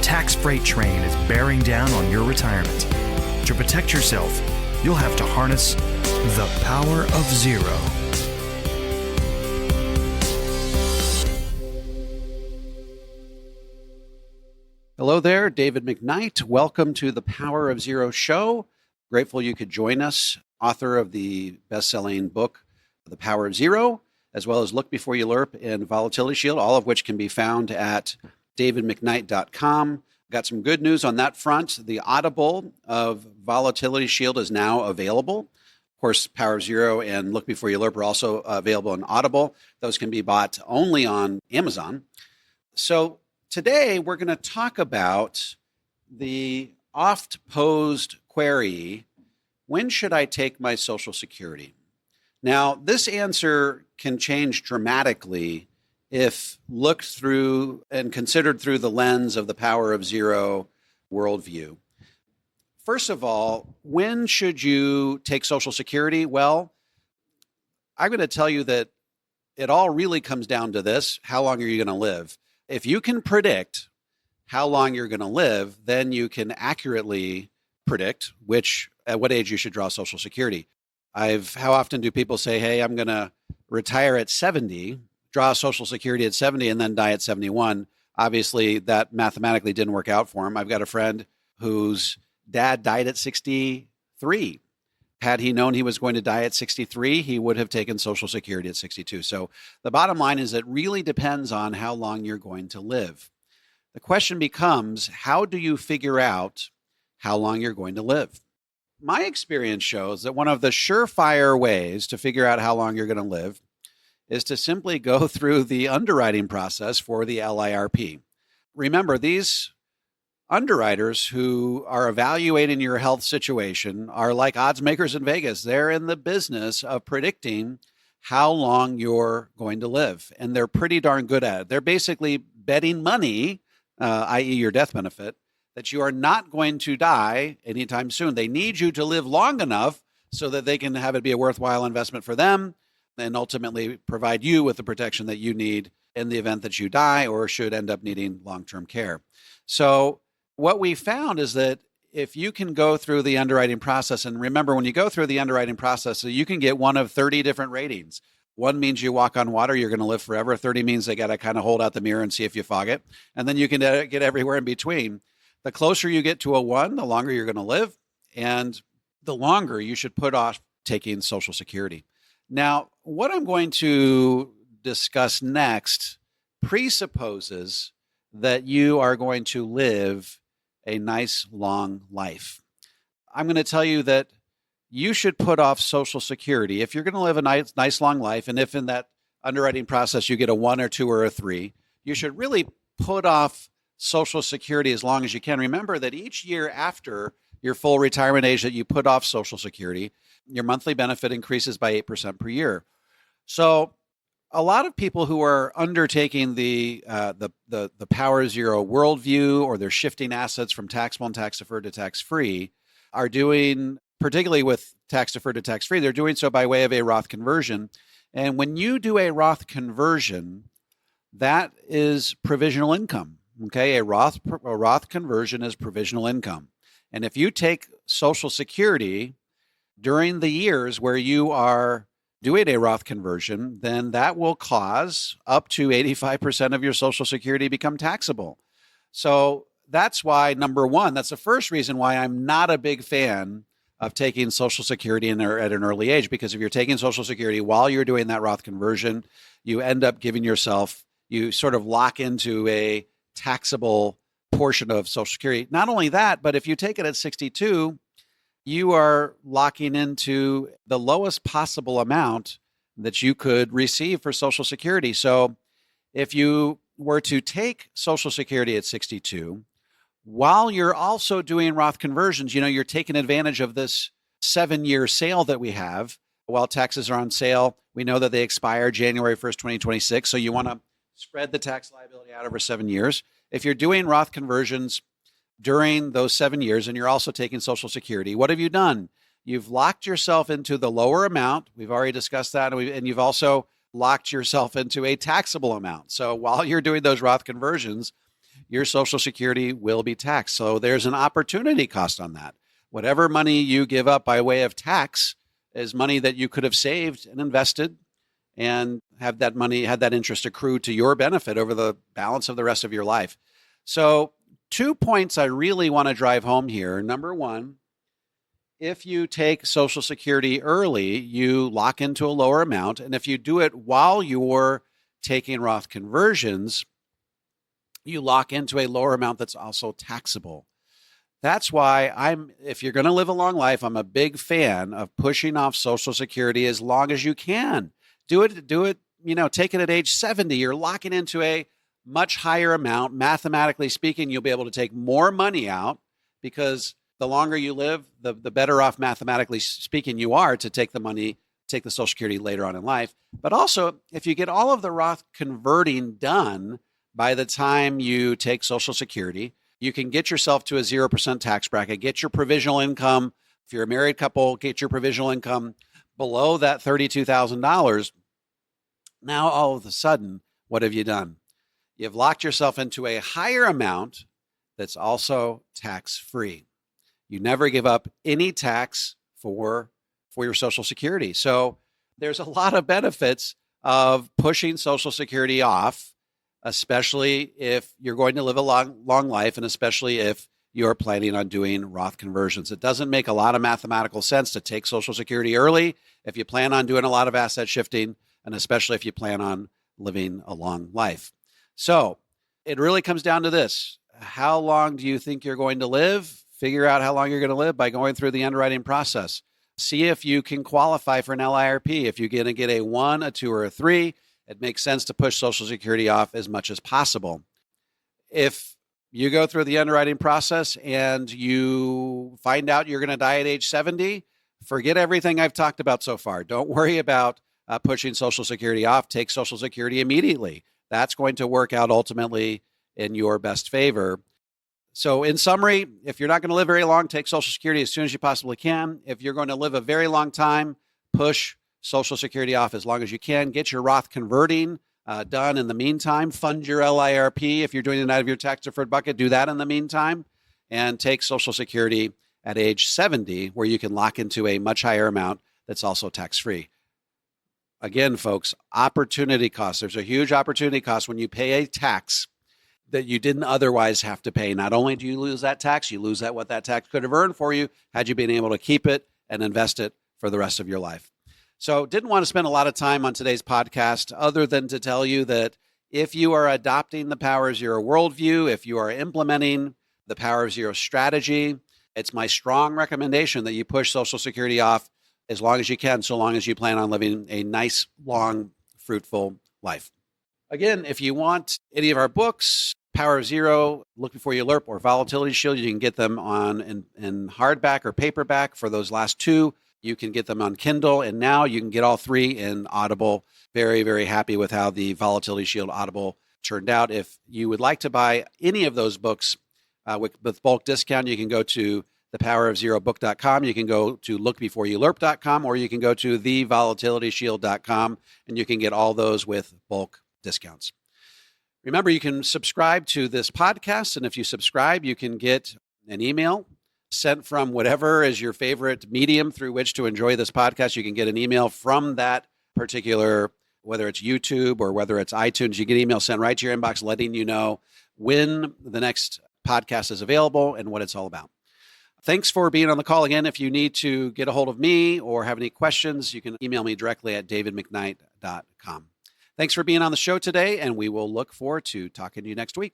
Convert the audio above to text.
tax freight train is bearing down on your retirement. To protect yourself, you'll have to harness the power of zero. Hello there, David McKnight. Welcome to the Power of Zero show. Grateful you could join us, author of the best-selling book, The Power of Zero, as well as Look Before You Lerp and Volatility Shield, all of which can be found at davidmcknight.com. Got some good news on that front. The Audible of Volatility Shield is now available. Of course, Power of Zero and Look Before You Lerp are also available on Audible. Those can be bought only on Amazon. So today we're going to talk about the oft-posed query, when should I take my Social Security? Now, this answer can change dramatically if looked through and considered through the lens of the Power of Zero worldview. First of all, when should you take Social Security? Well, I'm going to tell you that it all really comes down to this: how long are you going to live? If you can predict how long you're going to live, then you can accurately predict at what age you should draw Social Security. How often do people say, hey, I'm going to retire at 70, draw Social Security at 70, and then die at 71? Obviously, that mathematically didn't work out for him. I've got a friend whose dad died at 63. Had he known he was going to die at 63, he would have taken Social Security at 62. So the bottom line is it really depends on how long you're going to live. The question becomes, how do you figure out how long you're going to live? My experience shows that one of the surefire ways to figure out how long you're going to live is to simply go through the underwriting process for the LIRP. Remember, these underwriters who are evaluating your health situation are like odds makers in Vegas. They're in the business of predicting how long you're going to live, and they're pretty darn good at it. They're basically betting money, i.e. your death benefit, that you are not going to die anytime soon. They need you to live long enough so that they can have it be a worthwhile investment for them and ultimately provide you with the protection that you need in the event that you die or should end up needing long-term care. So what we found is that if you can go through the underwriting process, and remember, when you go through the underwriting process, you can get one of 30 different ratings. 1 means you walk on water, you're going to live forever. 30 means they got to kind of hold out the mirror and see if you fog it. And then you can get everywhere in between. The closer you get to a 1, the longer you're going to live, and the longer you should put off taking Social Security. Now, what I'm going to discuss next presupposes that you are going to live a nice long life. I'm going to tell you that you should put off Social Security if you're going to live a nice long life, and if in that underwriting process you get a 1 or 2 or a 3, you should really put off Social Security as long as you can. Remember that each year after your full retirement age that you put off Social Security, your monthly benefit increases by 8% per year. So a lot of people who are undertaking the Power of Zero worldview, or they're shifting assets from taxable and tax deferred to tax free, are doing, particularly with tax deferred to tax free, they're doing so by way of a Roth conversion. And when you do a Roth conversion, that is provisional income. Okay, a Roth conversion is provisional income. And if you take Social Security during the years where you are doing a Roth conversion, then that will cause up to 85% of your Social Security to become taxable. So that's why, number one, that's the first reason why I'm not a big fan of taking Social Security at an early age, because if you're taking Social Security while you're doing that Roth conversion, you end up giving yourself, you sort of lock into a taxable portion of Social Security. Not only that, but if you take it at 62, you are locking into the lowest possible amount that you could receive for Social Security. So if you were to take Social Security at 62, while you're also doing Roth conversions, you're taking advantage of this 7-year sale that we have. While taxes are on sale, we know that they expire January 1st, 2026. So you want to spread the tax liability out over 7 years. If you're doing Roth conversions during those 7 years and you're also taking Social Security, what have you done? You've locked yourself into the lower amount. We've already discussed that. And you've also locked yourself into a taxable amount. So while you're doing those Roth conversions, your Social Security will be taxed. So there's an opportunity cost on that. Whatever money you give up by way of tax is money that you could have saved and invested and have that money, had that interest accrue to your benefit over the balance of the rest of your life. So 2 points I really want to drive home here. Number one, if you take Social Security early, you lock into a lower amount. And if you do it while you're taking Roth conversions, you lock into a lower amount that's also taxable. That's why if you're going to live a long life, I'm a big fan of pushing off Social Security as long as you can. Do it, take it at age 70. You're locking into a much higher amount. Mathematically speaking, you'll be able to take more money out because the longer you live, the better off mathematically speaking you are to take the Social Security later on in life. But also, if you get all of the Roth converting done by the time you take Social Security, you can get yourself to a 0% tax bracket, get your provisional income. If you're a married couple, get your provisional income below that $32,000. Now, all of a sudden, what have you done? You've locked yourself into a higher amount that's also tax-free. You never give up any tax for your Social Security. So there's a lot of benefits of pushing Social Security off, especially if you're going to live a long life, and especially if you're planning on doing Roth conversions. It doesn't make a lot of mathematical sense to take Social Security early if you plan on doing a lot of asset shifting, and especially if you plan on living a long life. So it really comes down to this. How long do you think you're going to live? Figure out how long you're going to live by going through the underwriting process. See if you can qualify for an LIRP. If you're going to get a 1, a 2, or a 3, it makes sense to push Social Security off as much as possible. If you go through the underwriting process and you find out you're going to die at age 70, forget everything I've talked about so far. Don't worry about pushing Social Security off. Take Social Security immediately. That's going to work out ultimately in your best favor. So in summary, if you're not going to live very long, take Social Security as soon as you possibly can. If you're going to live a very long time, push Social Security off as long as you can. Get your Roth converting done in the meantime. Fund your LIRP. If you're doing it out of your tax-deferred bucket, do that in the meantime. And take Social Security at age 70, where you can lock into a much higher amount that's also tax-free. Again, folks, opportunity cost. There's a huge opportunity cost when you pay a tax that you didn't otherwise have to pay. Not only do you lose that tax, you lose what that tax could have earned for you had you been able to keep it and invest it for the rest of your life. So didn't want to spend a lot of time on today's podcast other than to tell you that if you are adopting the Power of Zero worldview, if you are implementing the Power of Zero strategy, it's my strong recommendation that you push Social Security off as long as you can, so long as you plan on living a nice, long, fruitful life. Again, if you want any of our books, Power of Zero, Look Before You LERP, or Volatility Shield, you can get them in hardback or paperback. For those last two, you can get them on Kindle, and now you can get all three in Audible. Very, very happy with how the Volatility Shield Audible turned out. If you would like to buy any of those books with bulk discount, you can go to thepowerofzerobook.com. You can go to lookbeforeyoulerp.com, or you can go to thevolatilityShield.com, and you can get all those with bulk discounts. Remember, you can subscribe to this podcast, and if you subscribe, you can get an email sent from whatever is your favorite medium through which to enjoy this podcast. You can get an email from that particular, whether it's YouTube or whether it's iTunes. You get an email sent right to your inbox letting you know when the next podcast is available and what it's all about. Thanks for being on the call again. If you need to get a hold of me or have any questions, you can email me directly at davidmcknight.com. Thanks for being on the show today, and we will look forward to talking to you next week.